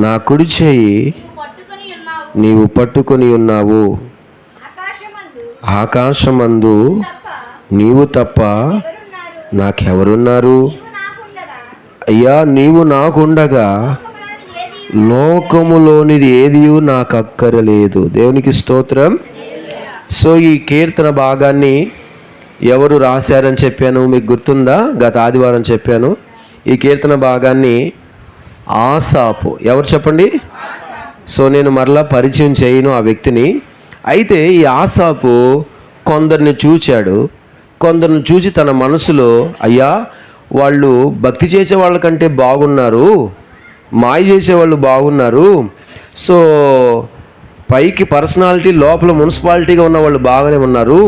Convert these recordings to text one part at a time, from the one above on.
నా కుడి చేయి నీవు పట్టుకొని ఉన్నావు. ఆకాశమందు నీవు తప్ప నాకెవరున్నారు? అయ్యా, నీవు నాకుండగా లోకములోనిది ఏది నాకు అక్కరలేదు. దేవునికి స్తోత్రం. సో ఈ కీర్తన భాగాన్ని ఎవరు రాశారని చెప్పాను, మీకు గుర్తుందా? గత ఆదివారం చెప్పాను. ఈ కీర్తన భాగాన్ని ఆసాపు. ఎవరు చెప్పండి? సో నేను మరలా పరిచయం చేయను ఆ వ్యక్తిని. అయితే ఈ ఆసాపు కొందరిని చూశాడు. కొందరిని చూసి తన మనసులో, అయ్యా, వాళ్ళు భక్తి చేసే వాళ్ళకంటే బాగున్నారు, మాయ చేసేవాళ్ళు బాగున్నారు, సో పైకి పర్సనాలిటీ, లోపల మున్సిపాలిటీగా ఉన్న వాళ్ళు బాగానే ఉన్నారు,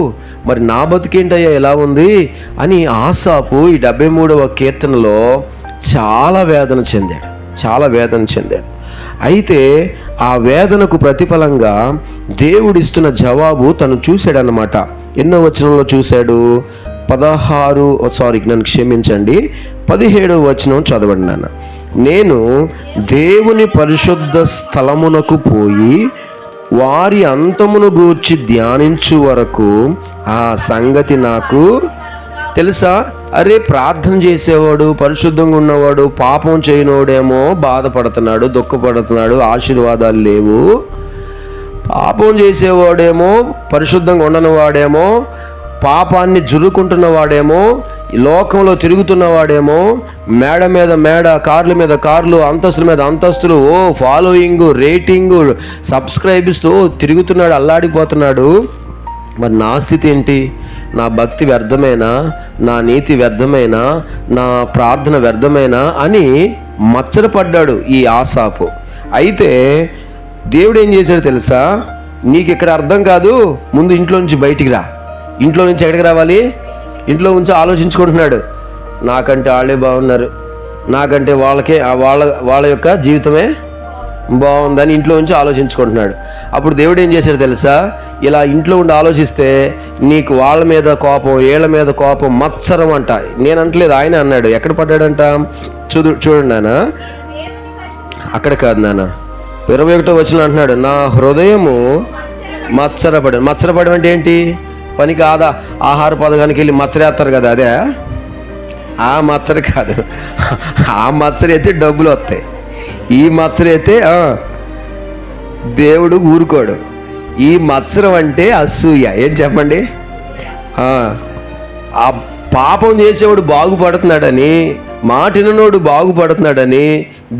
మరి నా బతికేంటయ్యా ఎలా ఉంది అని ఆసాపు ఈ 73వ కీర్తనలో చాలా వేదన చెందాడు. అయితే ఆ వేదనకు ప్రతిఫలంగా దేవుడిస్తున్న జవాబు తను చూశాడన్నమాట. ఎన్నో వచనంలో చూశాడు? 17వ వచనం చదవండి నాన్న. నేను దేవుని పరిశుద్ధ స్థలమునకు పోయి వారి అంతమును గూర్చి ధ్యానించు వరకు ఆ సంగతి నాకు తెలుసా. అరే, ప్రార్థన చేసేవాడు, పరిశుద్ధంగా ఉన్నవాడు, పాపం చేయనోడేమో బాధపడుతున్నాడు, దుఃఖపడుతున్నాడు, ఆశీర్వాదాలు లేవు. పాపం చేసేవాడేమో, పరిశుద్ధంగా ఉండని వాడేమో, పాపాన్ని జురుకుంటున్న వాడేమో, లోకంలో తిరుగుతున్నవాడేమో, మేడ మీద మేడ, కార్ల మీద కార్లు, అంతస్తుల మీద అంతస్తులు, ఫాలోయింగ్, రేటింగు, సబ్స్క్రైబ్స్తో తిరుగుతున్నాడు, అల్లాడిపోతున్నాడు. మరి నా స్థితి ఏంటి? నా భక్తి వ్యర్థమేనా? నా నీతి వ్యర్థమేనా? నా ప్రార్థన వ్యర్థమేనా అని మచ్చరపడ్డాడు ఈ ఆసాపు. అయితే దేవుడు ఏం చేశాడు తెలుసా? నీకు ఇక్కడ అర్థం కాదు, ముందు ఇంట్లో నుంచి బయటికి రా. ఇంట్లో నుంచి ఎక్కడికి రావాలి? ఇంట్లో నుంచి ఆలోచించుకుంటున్నాడు, నాకంటే వాళ్ళే బాగున్నారు, నాకంటే వాళ్ళ యొక్క జీవితమే బాగుందని ఇంట్లో నుంచి ఆలోచించుకుంటున్నాడు. అప్పుడు దేవుడు ఏం చేశాడు తెలుసా? ఇలా ఇంట్లో ఉండి ఆలోచిస్తే నీకు వాళ్ళ మీద కోపం, వీళ్ళ మీద కోపం, మత్సరం అంట. నేను అంటలేదు, ఆయన అన్నాడు. ఎక్కడ పడ్డాడంట? చూడండి నాన్న, అక్కడ కాదు నాన్న, 21వ వచనం అంటున్నాడు, నా హృదయము మత్సరపడి అంటే ఏంటి? పనికి ఆహార పథకానికి వెళ్ళి మచ్చరేస్తారు కదా, అదే ఆ మచ్చరి కాదు. ఆ మచ్చరి అయితే డబ్బులు వస్తాయి, ఈ మచ్చరి అయితే దేవుడు ఊరుకోడు. ఈ మత్సరం అంటే అసూయ. ఏం చెప్పండి? ఆ పాపం చేసేవాడు బాగుపడుతున్నాడని, మాటినోడు బాగుపడుతున్నాడని,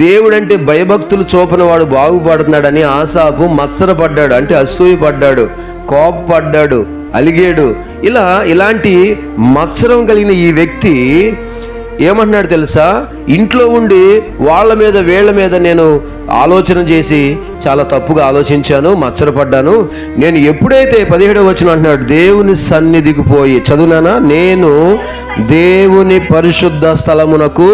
దేవుడంటే భయభక్తులు చూపని వాడు బాగుపడుతున్నాడని ఆసాపు మత్సరపడ్డాడు, అంటే అసూయ పడ్డాడు, కోపపడ్డాడు, అలిగాడు. ఇలాంటి మత్సరం కలిగిన ఈ వ్యక్తి ఏమంటున్నాడు తెలుసా? ఇంట్లో ఉండి వాళ్ళ మీద వీళ్ళ మీద నేను ఆలోచన చేసి చాలా తప్పుగా ఆలోచించాను, మచ్చరపడ్డాను. నేను ఎప్పుడైతే 17వ వచనం అంటున్నాడు, దేవుని సన్నిధికి పోయి, చదువునానా, నేను దేవుని పరిశుద్ధ స్థలమునకు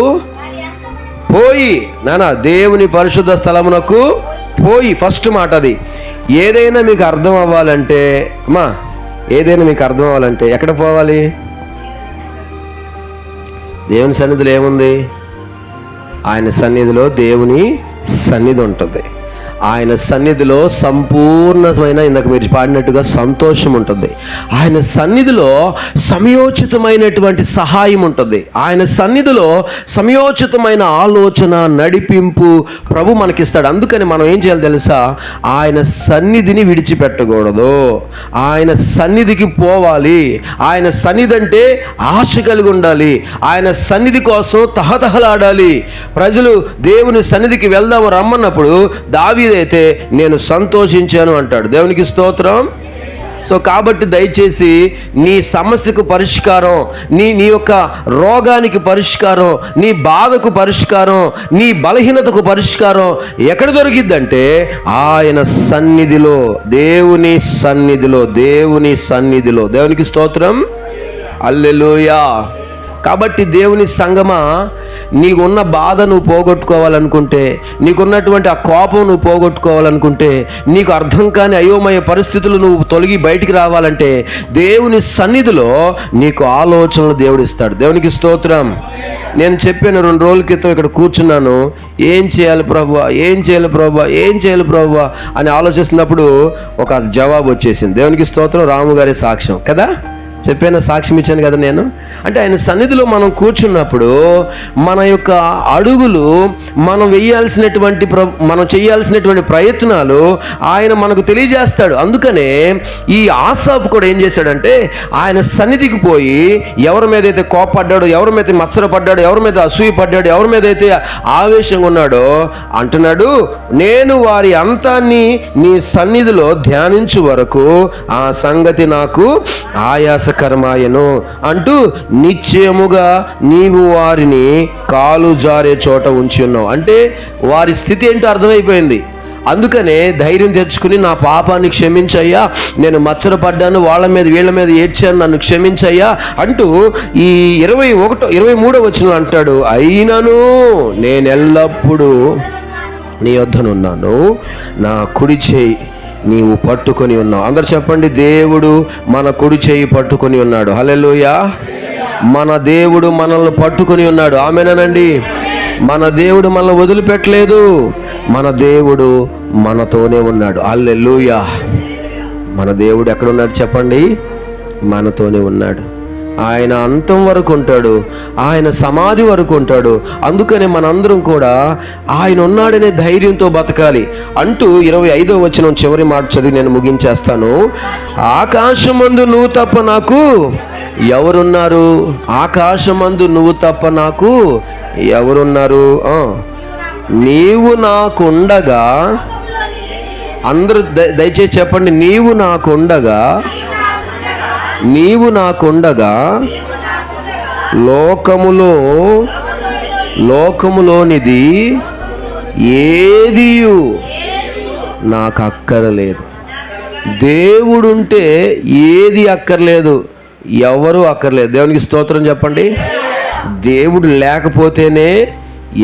పోయి, నానా దేవుని పరిశుద్ధ స్థలమునకు పోయి, ఫస్ట్ మాట అది. ఏదైనా మీకు అర్థం అవ్వాలంటే ఎక్కడ పోవాలి? దేవుని సన్నిధిలో ఏముంది? ఆయన సన్నిధిలో దేవుని సన్నిధి ఉంటుంది. ఆయన సన్నిధిలో సంపూర్ణమైన, ఇందాక మీరు పాడినట్టుగా, సంతోషం ఉంటుంది. ఆయన సన్నిధిలో సమయోచితమైనటువంటి సహాయం ఉంటుంది. ఆయన సన్నిధిలో సమయోచితమైన ఆలోచన, నడిపింపు ప్రభు మనకిస్తాడు. అందుకని మనం ఏం చేయాలి తెలుసా? ఆయన సన్నిధిని విడిచిపెట్టకూడదు, ఆయన సన్నిధికి పోవాలి. ఆయన సన్నిధి అంటే ఆశ కలిగి ఉండాలి, ఆయన సన్నిధి కోసం తహతహలాడాలి. ప్రజలు దేవుని సన్నిధికి వెళ్దాము రమ్మన్నప్పుడు దావీదు అయితే నేను సంతోషించాను అంటాడు. దేవునికి స్తోత్రం. సో కాబట్టి దయచేసి నీ సమస్యకు పరిష్కారం, నీ యొక్క రోగానికి పరిష్కారం, నీ బాధకు పరిష్కారం, నీ బలహీనతకు పరిష్కారం ఎక్కడ దొరికిద్దంటే ఆయన సన్నిధిలో, దేవుని సన్నిధిలో. దేవునికి స్తోత్రం. హల్లెలూయా. కాబట్టి దేవుని సంగమా, నీకున్న బాధ నువ్వు పోగొట్టుకోవాలనుకుంటే, నీకున్నటువంటి ఆ కోపం నువ్వు పోగొట్టుకోవాలనుకుంటే, నీకు అర్థం కాని అయోమయ పరిస్థితులు నువ్వు తొలగి బయటికి రావాలంటే దేవుని సన్నిధిలో నీకు ఆలోచనలు దేవుడు ఇస్తాడు. దేవునికి స్తోత్రం. నేను చెప్పాను 2 రోజుల క్రితం ఇక్కడ కూర్చున్నాను, ఏం చేయాలి ప్రభువా, ఏం చేయాలి ప్రభువా, ఏం చేయాలి ప్రభువా అని ఆలోచిస్తున్నప్పుడు ఒక జవాబు వచ్చేసింది. దేవునికి స్తోత్రం. రాము గారి సాక్ష్యం కదా, చెప్పాను, సాక్ష్యం ఇచ్చాను కదా నేను. అంటే ఆయన సన్నిధిలో మనం కూర్చున్నప్పుడు మన యొక్క అడుగులు మనం మనం చేయాల్సినటువంటి ప్రయత్నాలు ఆయన మనకు తెలియజేస్తాడు. అందుకనే ఈ ఆసాపు కూడా ఏం చేశాడంటే ఆయన సన్నిధికి పోయి ఎవరి మీద అయితే కోపడ్డాడో, ఎవరి మీద మత్సరపడ్డాడో, ఎవరి మీద అసూయపడ్డాడో, ఎవరి మీద అయితే ఆవేశంగా ఉన్నాడో అంటున్నాడు, నేను వారి అంతాన్ని నీ సన్నిధిలో ధ్యానించు వరకు ఆ సంగతి నాకు ఆయాసకరమాయను అంటూ నిశ్చయముగా నీవు వారిని కాలు జారే చోట ఉంచి ఉన్నావు. అంటే వారి స్థితి ఏంటో అర్థమైపోయింది. అందుకనే ధైర్యం తెచ్చుకుని నా పాపాన్ని క్షమించయ్యా, నేను మచ్చరపడ్డాను, వాళ్ళ మీద వీళ్ళ మీద ఏడ్చాను, నన్ను క్షమించయ్యా అంటూ ఈ 23వ వచనం అంటాడు, అయినను నేను ఎల్లప్పుడూ నీ యొద్దనున్నాను, నా కుడి చేయి నీవు పట్టుకొని ఉన్నావు. అందరు చెప్పండి, దేవుడు మన కుడి చేయి పట్టుకొని ఉన్నాడు. హల్లెలూయా. మన దేవుడు మనల్ని పట్టుకొని ఉన్నాడు. ఆమేనండి. మన దేవుడు మనల్ని వదిలిపెట్టలేదు. మన దేవుడు మనతోనే ఉన్నాడు. హల్లెలూయా. మన దేవుడు ఎక్కడున్నాడు చెప్పండి? మనతోనే ఉన్నాడు. ఆయన అంతం వరకు ఉంటాడు, ఆయన సమాధి వరకు ఉంటాడు. అందుకనే మనందరం కూడా ఆయన ఉన్నాడనే ధైర్యంతో బతకాలి అంటూ 25వ వచనం చివరి మాట చదివి నేను ముగించేస్తాను. ఆకాశమందు నువ్వు తప్ప నాకు ఎవరున్నారు? ఆకాశమందు నువ్వు తప్ప నాకు ఎవరున్నారు? నీవు నాకుండగా, అందరూ దయచేసి చెప్పండి, నీవు నాకుండగా లోకములోనిది ఏదియు నాకు అక్కరలేదు. దేవుడుంటే ఏది అక్కర్లేదు, ఎవరు అక్కర్లేదు. దేవునికి స్తోత్రం చెప్పండి. దేవుడు లేకపోతేనే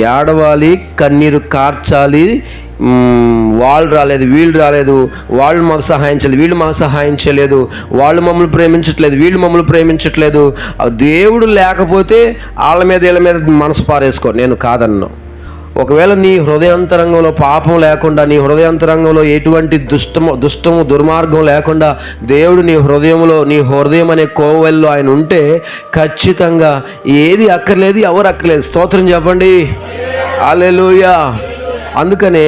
ఏడవాలి, కన్నీరు కార్చాలి, వాళ్ళు రాలేదు, వీళ్ళు రాలేదు, వాళ్ళు మాకు సహాయం చేయలేదు, వీళ్ళు మాకు సహాయం చేయలేదు, వాళ్ళు మమ్మల్ని ప్రేమించట్లేదు, వీళ్ళు మమ్మల్ని ప్రేమించట్లేదు. దేవుడు లేకపోతే వాళ్ళ మీద వీళ్ళ మీద మనసు పారేసుకో, నేను కాదన్నా. ఒకవేళ నీ హృదయాంతరంగంలో పాపం లేకుండా, నీ హృదయాంతరంగంలో ఎటువంటి దుష్టము దుర్మార్గం లేకుండా దేవుడు నీ హృదయం అనే కోవెల్లో ఆయన ఉంటే ఖచ్చితంగా ఏది అక్కర్లేదు, ఎవరు అక్కర్లేదు. స్తోత్రం చెప్పండి. హల్లెలూయా. అందుకనే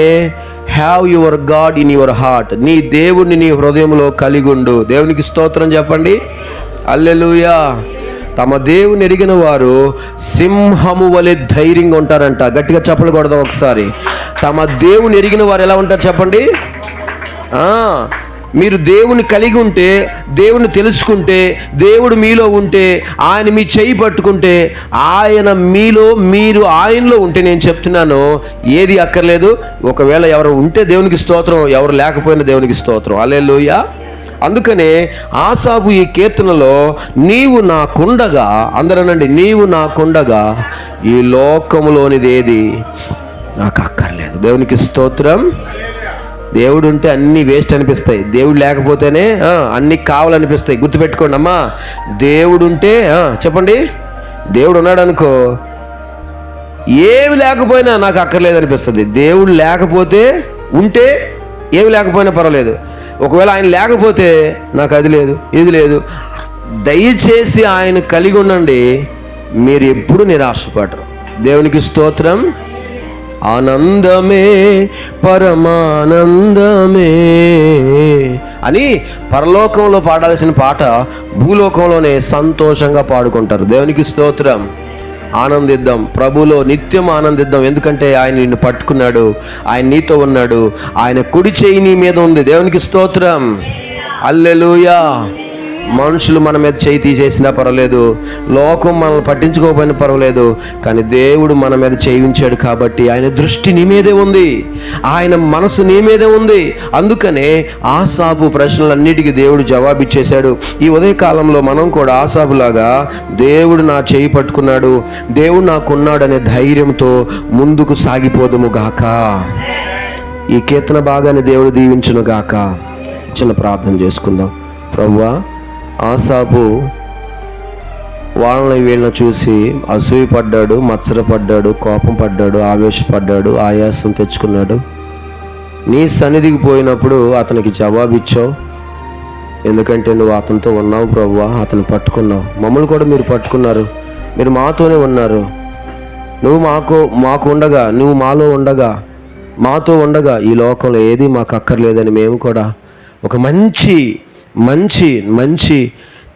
have your God in your heart. నీ దేవుడిని నీ హృదయంలో కలిగుండు. దేవునికి స్తోత్రం చెప్పండి. హల్లెలూయా. తమ దేవుని ఎరిగిన వారు సింహము వలె ధైర్యంగా ఉంటారంట. గట్టిగా చప్పలు కొడదాం ఒకసారి. తమ దేవుని ఎరిగిన వారు ఎలా ఉంటారు చెప్పండి? మీరు దేవుని కలిగి ఉంటే, దేవుని తెలుసుకుంటే, దేవుడు మీలో ఉంటే, ఆయన మీ చేయి పట్టుకుంటే, ఆయన మీలో, మీరు ఆయనలో ఉంటే, నేను చెప్తున్నాను ఏది అక్కర్లేదు. ఒకవేళ ఎవరు ఉంటే దేవునికి స్తోత్రం, ఎవరు లేకపోయినా దేవునికి స్తోత్రం. హల్లెలూయా. అందుకనే ఆసాపు ఈ కీర్తనలో నీవు నాకుండగా, అందరనండి, నీవు నాకుండగా ఈ లోకములోనిది ఏది నాకు అక్కర్లేదు. దేవునికి స్తోత్రం. దేవుడు ఉంటే అన్నీ వేస్ట్ అనిపిస్తాయి, దేవుడు లేకపోతేనే అన్నీ కావాలనిపిస్తాయి. గుర్తుపెట్టుకోండి అమ్మా, దేవుడు ఉంటే చెప్పండి, దేవుడు ఉన్నాడు అనుకో, ఏమి లేకపోయినా నాకు అక్కర్లేదు అనిపిస్తుంది. దేవుడు లేకపోతే, ఉంటే ఏమి లేకపోయినా పర్వాలేదు. ఒకవేళ ఆయన లేకపోతే నాకు అది లేదు, ఇది లేదు. దయచేసి ఆయన కలిగి ఉండండి, మీరు ఎప్పుడు నిరాశపడరు. దేవునికి స్తోత్రం. ఆనందమే పరమానందమే అని పరలోకంలో పాడాల్సిన పాట భూలోకంలోనే సంతోషంగా పాడుకుంటారు. దేవునికి స్తోత్రం. ఆనందిద్దాం, ప్రభులో నిత్యం ఆనందిద్దాం. ఎందుకంటే ఆయన నిన్ను పట్టుకున్నాడు, ఆయన నీతో ఉన్నాడు, ఆయన కుడి చేయి నీ మీద ఉంది. దేవునికి స్తోత్రం. హల్లెలూయా. మనుషులు మన మీద చేయి తీసేసినా పర్వాలేదు, లోకం మనల్ని పట్టించుకోకపోయినా పర్వాలేదు, కానీ దేవుడు మన మీద చేయి ఉంచాడు కాబట్టి ఆయన దృష్టి నీ మీదే ఉంది, ఆయన మనసు నీ మీదే ఉంది. అందుకనే ఆసాపు ప్రశ్నలన్నిటికీ దేవుడు జవాబిచ్చేశాడు. ఈ ఉదయకాలంలో మనం కూడా ఆసాపులాగా దేవుడు నా చేయి పట్టుకున్నాడు, దేవుడు నాకున్నాడు అనే ధైర్యంతో ముందుకు సాగిపోదుము గాక. ఈ కీర్తన భాగాన్ని దేవుడు దీవించును గాక. చిన్న ప్రార్థన చేసుకుందాం. ప్రభువా, ఆసాపు వాళ్ళని వీళ్ళని చూసి అసూయ పడ్డాడు, మత్సరపడ్డాడు, కోపం పడ్డాడు, ఆవేశపడ్డాడు, ఆయాసం తెచ్చుకున్నాడు. నీ సన్నిధికి పోయినప్పుడు అతనికి జవాబిచ్చావు. ఎందుకంటే నువ్వు అతనితో ఉన్నావు ప్రభువా, అతను పట్టుకున్నావు. మమ్మల్ని కూడా మీరు పట్టుకున్నారు, మీరు మాతోనే ఉన్నారు. నువ్వు మాకు ఉండగా, నువ్వు మాలో ఉండగా, మాతో ఉండగా ఈ లోకంలో ఏది మాకు అక్కర్లేదని మేము కూడా ఒక మంచి మంచి మంచి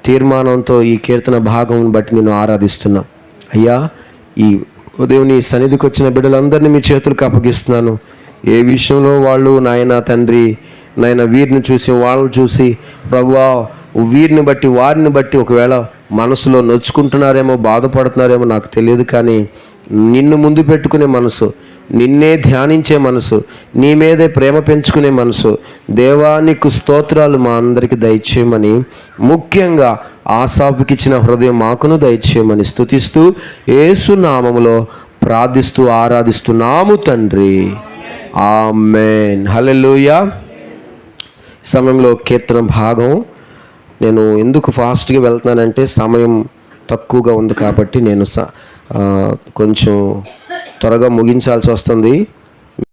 తీర్మానంతో ఈ కీర్తన భాగం బట్టి నేను ఆరాధిస్తున్నా. అయ్యా, ఈ ఉదయం నీ సన్నిధికి వచ్చిన బిడ్డలందరినీ మీ చేతులకు అప్పగిస్తున్నాను. ఏ విషయంలో వాళ్ళు నాయన తండ్రి నాయన వీరిని చూసి వాళ్ళని చూసి ప్రభువా వీరిని బట్టి వారిని బట్టి ఒకవేళ మనసులో నొచ్చుకుంటున్నారేమో, బాధపడుతున్నారేమో నాకు తెలియదు, కానీ నిన్ను ముందు పెట్టుకునే మనసు, నిన్నే ధ్యానించే మనసు, నీ మీదే ప్రేమ పెంచుకునే మనసు, దేవానికి స్తోత్రాలు మా అందరికీ దయచేయమని, ముఖ్యంగా ఆసాపుకి ఇచ్చిన హృదయం మాకును దయచేయమని స్తుతిస్తూ యేసు నామములో ప్రార్థిస్తూ ఆరాధిస్తున్నాము తండ్రి. ఆమేన్. హల్లెలూయా. సమయంలో కీర్తన భాగం నేను ఎందుకు ఫాస్ట్గా వెళ్తున్నానంటే సమయం తక్కువగా ఉంది కాబట్టి నేను కొంచెం త్వరగా ముగించాల్సి వస్తుంది.